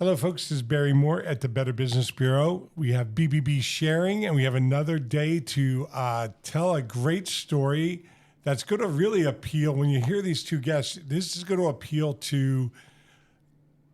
Hello, folks. This is Barry Moore at the Better Business Bureau. We have BBB sharing, and we have another day to tell a great story that's going to really appeal. When you hear these two guests, this is going to appeal to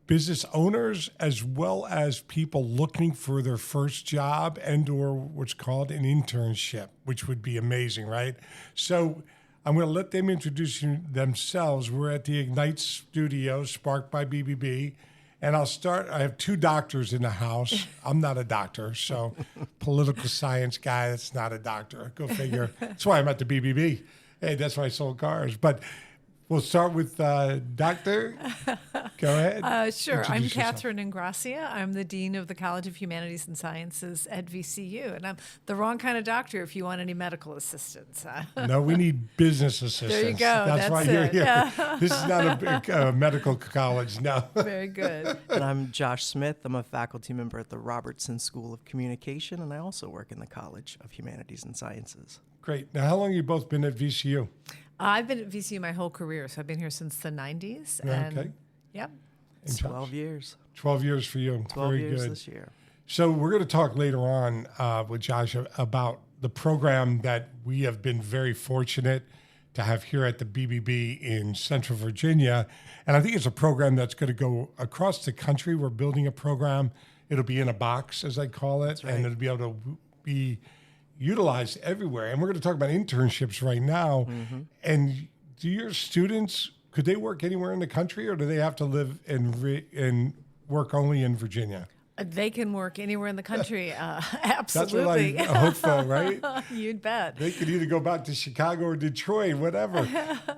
business owners as well as people looking for their first job and or what's called an internship, which would be amazing, right? So I'm going to let them introduce themselves. We're at the Ignite studio, sparked by BBB. And I'll start. I have two doctors in the house. I'm not a doctor, so political science guy that's not a doctor. Go figure. That's why I'm at the BBB. Hey, that's why I sold cars. But we'll start with Doctor. Go ahead. Sure. Introduce I'm yourself. Catherine Ingrassia. I'm the Dean of the College of Humanities and Sciences at VCU. And I'm the wrong kind of doctor if you want any medical assistance. No, we need business assistance. There you go. That's why you're here. Yeah. This is not a medical college, no. Very good. And I'm Josh Smith. I'm a faculty member at the Robertson School of Communication, and I also work in the College of Humanities and Sciences. Great. Now, how long have you both been at VCU? I've been at VCU my whole career, so I've been here since the 90s. And, Okay. Yep. And Josh? 12 years. 12 years for you. 12 Very years good. this year. So we're going to talk later on with Josh about the program that we have been very fortunate to have here at the BBB in Central Virginia. And I think it's a program that's going to go across the country. We're building a program. It'll be in a box, as I call it, right. and it'll be able to be utilized everywhere. And we're going to talk about internships right now. Mm-hmm. And do your students, could they work anywhere in the country, or do they have to live and work only in Virginia? They can work anywhere in the country. That's Absolutely. what I hope for, right? You'd bet. They could either go back to Chicago or Detroit, whatever.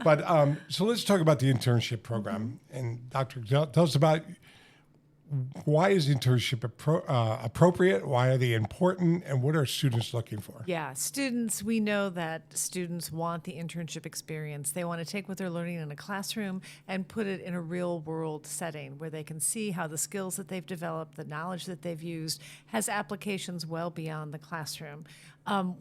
But so let's talk about the internship program. And Dr. Tell us about why is internship appropriate? Why are they important? And what are students looking for? Yeah, students, we know that students want the internship experience. They want to take what they're learning in a classroom and put it in a real world setting where they can see how the skills that they've developed, the knowledge that they've used, has applications well beyond the classroom.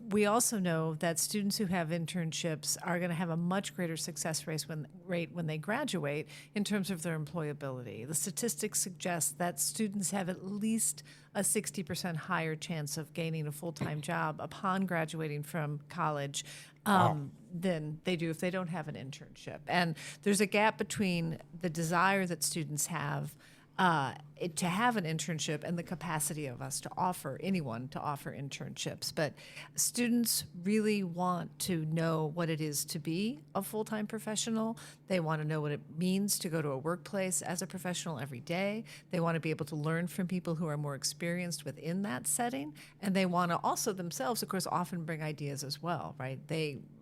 We also know that students who have internships are going to have a much greater success rate when they graduate in terms of their employability. The statistics suggest that students have at least a 60% higher chance of gaining a full-time job upon graduating from college than they do if they don't have an internship. And there's a gap between the desire that students have to have an internship and the capacity of us to offer anyone to offer internships. But students really want to know what it is to be a full-time professional. They want to know what it means to go to a workplace as a professional every day. They want to be able to learn from people who are more experienced within that setting. And they want to also themselves, of course, often bring ideas as well, right?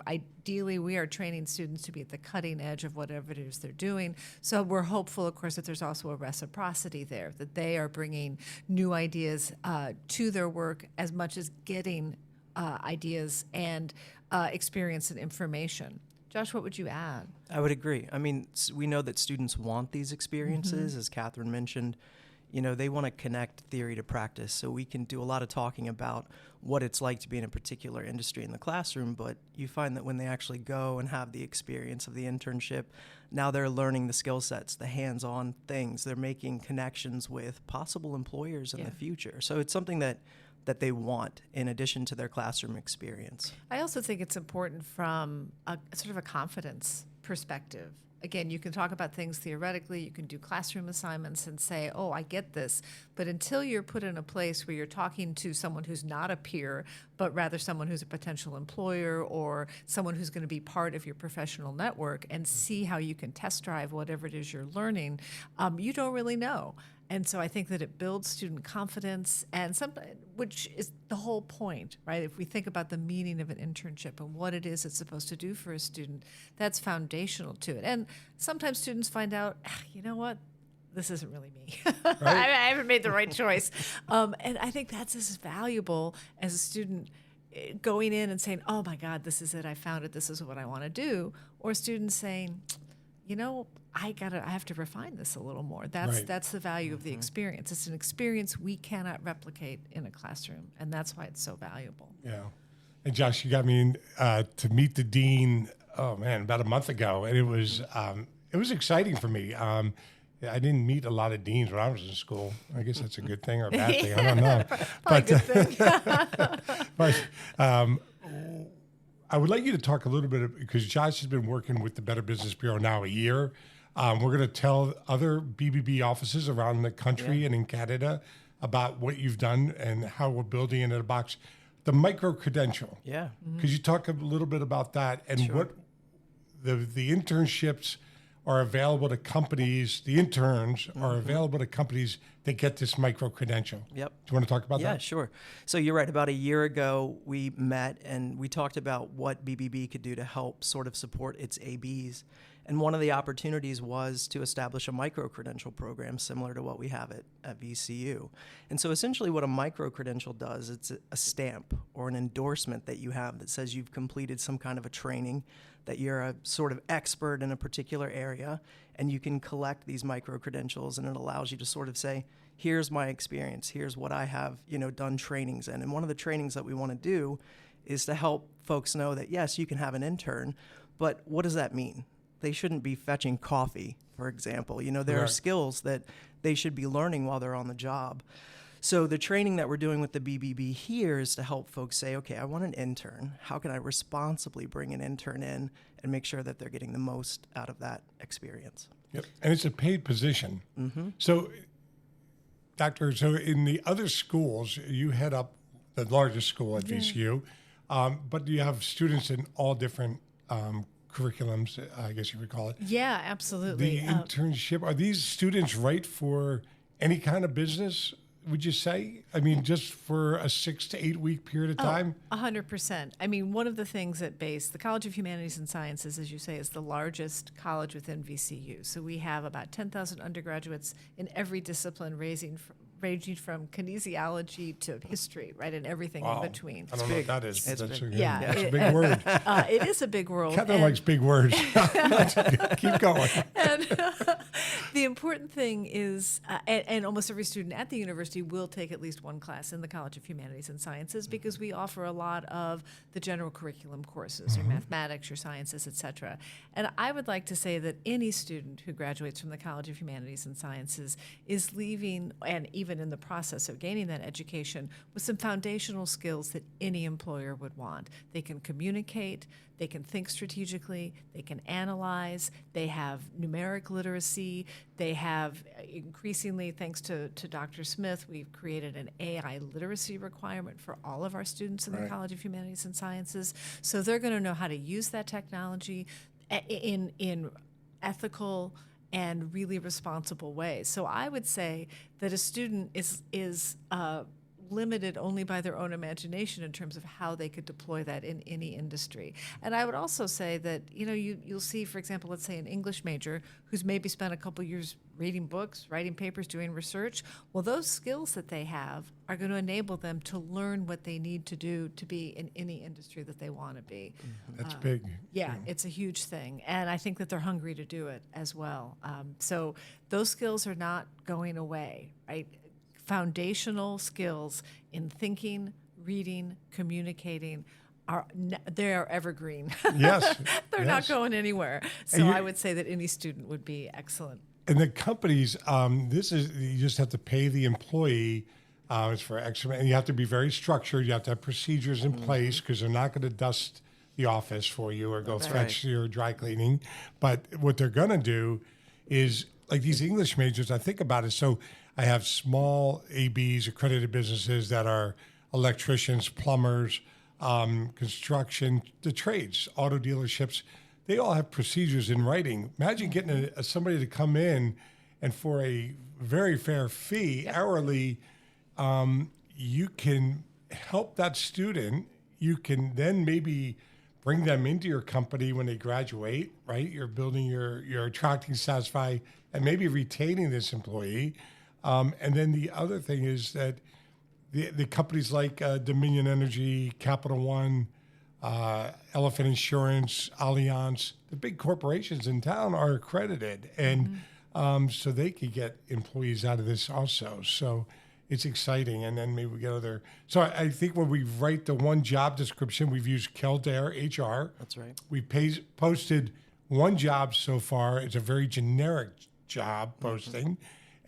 Ideally, we are training students to be at the cutting edge of whatever it is they're doing. So we're hopeful, of course, that there's also a reciprocity there, that they are bringing new ideas to their work as much as getting ideas and experience and information. Josh, what would you add? I would agree. I mean, we know that students want these experiences, as Catherine mentioned. You know, they want to connect theory to practice, so we can do a lot of talking about what it's like to be in a particular industry in the classroom, but you find that when they actually go and have the experience of the internship, now they're learning the skill sets, the hands-on things. They're making connections with possible employers in the future. So it's something that they want in addition to their classroom experience. I also think it's important from a sort of a confidence perspective. Again, you can talk about things theoretically, you can do classroom assignments and say, oh, I get this. But until you're put in a place where you're talking to someone who's not a peer, but rather someone who's a potential employer or someone who's going to be part of your professional network and see how you can test drive whatever it is you're learning, you don't really know. And so I think that it builds student confidence, and which is the whole point, right? If we think about the meaning of an internship and what it is it's supposed to do for a student, that's foundational to it. And sometimes students find out, you know what, this isn't really me. Right. I haven't made the right choice. And I think that's as valuable as a student going in and saying, oh my God, this is it, I found it, this is what I want to do. Or students saying, you know, I have to refine this a little more. That's the value of the experience. It's an experience we cannot replicate in a classroom, and that's why it's so valuable. Yeah. And Josh, you got me to meet the dean, about a month ago, and it was exciting for me. Yeah, I didn't meet a lot of deans when I was in school. I guess that's a good thing or a bad thing. I don't know. Probably a good thing. But I would like you to talk a little bit, because Josh has been working with the Better Business Bureau now a year. We're going to tell other BBB offices around the country and in Canada about what you've done and how we're building it in a box. The micro-credential. Yeah. Could you talk a little bit about that and what the internships are available to companies, the interns are available to companies that get this micro-credential? Yep. Do you want to talk about that? Yeah, sure. So you're right. About a year ago, we met and we talked about what BBB could do to help sort of support its ABs. And one of the opportunities was to establish a micro-credential program similar to what we have at VCU. And so essentially what a micro-credential does, it's a stamp or an endorsement that you have that says you've completed some kind of a training, that you're a sort of expert in a particular area, and you can collect these micro-credentials, and it allows you to sort of say, here's my experience, here's what I have, done trainings in. And one of the trainings that we want to do is to help folks know that, yes, you can have an intern, but what does that mean? They shouldn't be fetching coffee, for example. There are skills that they should be learning while they're on the job. So the training that we're doing with the BBB here is to help folks say, okay, I want an intern. How can I responsibly bring an intern in and make sure that they're getting the most out of that experience? Yep. And it's a paid position. Mm-hmm. So, Doctor, in the other schools, you head up the largest school at VCU, but you have students in all different curriculums, I guess you would call it. Yeah, absolutely. The internship, are these students right for any kind of business, would you say? I mean, just for a 6 to 8 week period of time? 100%. I mean, one of the things at BASE, the College of Humanities and Sciences, as you say, is the largest college within VCU. So we have about 10,000 undergraduates in every discipline, ranging from kinesiology to history, right, and everything in between. I don't know what that is. That's big. That's a big word. It is a big world. Catherine likes big words. Keep going. And the important thing is, and almost every student at the university will take at least one class in the College of Humanities and Sciences, because we offer a lot of the general curriculum courses, your mathematics, your sciences, et cetera. And I would like to say that any student who graduates from the College of Humanities and Sciences is leaving, and even in the process of gaining that education, with some foundational skills that any employer would want. They can communicate, they can think strategically, they can analyze, they have numeric literacy, they have increasingly, thanks to Dr. Smith, we've created an AI literacy requirement for all of our students in the College of Humanities and Sciences. So they're going to know how to use that technology in ethical and really responsible ways. So I would say that a student is limited only by their own imagination in terms of how they could deploy that in any industry. And I would also say that, you'll see, for example, let's say an English major who's maybe spent a couple years reading books, writing papers, doing research. Well, those skills that they have are going to enable them to learn what they need to do to be in any industry that they want to be. That's big. Yeah, it's a huge thing. And I think that they're hungry to do it as well. So those skills are not going away, right? Foundational skills in thinking, reading, communicating they are evergreen. Yes. They're not going anywhere. So I would say that any student would be excellent. And the companies, you just have to pay the employee. It's for extra, and you have to be very structured. You have to have procedures in place, because they're not going to dust the office for you or go fetch your dry cleaning. But what they're going to do is, like these English majors, I think about it. So I have small ABs, accredited businesses that are electricians, plumbers, construction, the trades, auto dealerships. They all have procedures in writing. Imagine getting somebody to come in, and for a very fair fee, hourly, you can help that student. You can then maybe bring them into your company when they graduate, right? You're building you're attracting, satisfy, and maybe retaining this employee. And then the other thing is that the companies like Dominion Energy, Capital One, Elephant Insurance, Allianz, the big corporations in town are accredited. And so they could get employees out of this also. So it's exciting. And then maybe we get other. So I think when we write the one job description, we've used Kildare HR. That's right. We posted one job so far. It's a very generic job posting.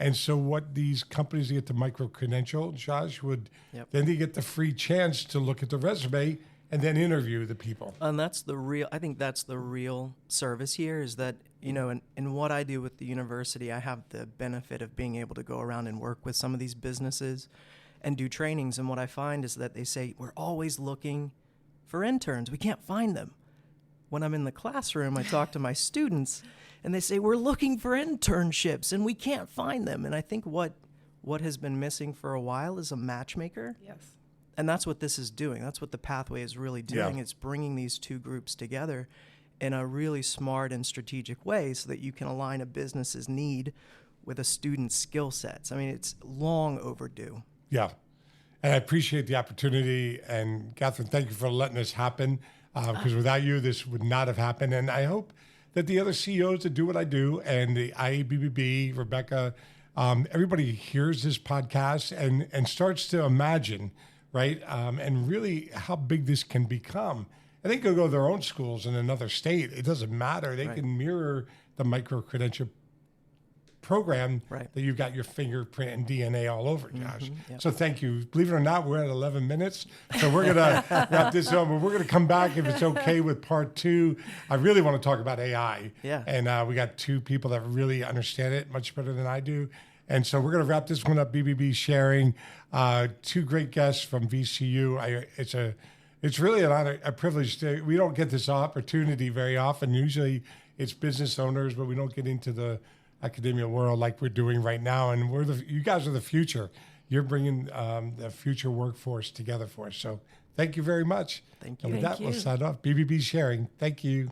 And so what these companies get the micro-credential, Josh, would then they get the free chance to look at the resume and then interview the people. And that's I think that's the real service here is that, in what I do with the university, I have the benefit of being able to go around and work with some of these businesses and do trainings. And what I find is that they say, we're always looking for interns. We can't find them. When I'm in the classroom, I talk to my students and they say, we're looking for internships and we can't find them. And I think what has been missing for a while is a matchmaker. Yes. And that's what this is doing. That's what the pathway is really doing. Yeah. It's bringing these two groups together in a really smart and strategic way so that you can align a business's need with a student's skill sets. I mean, it's long overdue. Yeah. And I appreciate the opportunity. And Catherine, thank you for letting this happen. Because without you, this would not have happened. And I hope that the other CEOs that do what I do and the IABBB, Rebecca, everybody hears this podcast and starts to imagine, right? And really how big this can become. And they could go to their own schools in another state. It doesn't matter. They can mirror the micro-credential program that you've got your fingerprint and DNA all over, Josh. So thank you. Believe it or not, we're at 11 minutes. So we're going to wrap this up, but we're going to come back if it's okay with part 2. I really want to talk about AI. Yeah. And we got 2 people that really understand it much better than I do. And so we're going to wrap this one up, BBB sharing. 2 great guests from VCU. It's really an honor, a privilege. We don't get this opportunity very often. Usually it's business owners, but we don't get into the academia world like we're doing right now. And you guys are the future. You're bringing the future workforce together for us. So thank you very much. Thank you. And with that, we'll sign off. BBB sharing. Thank you.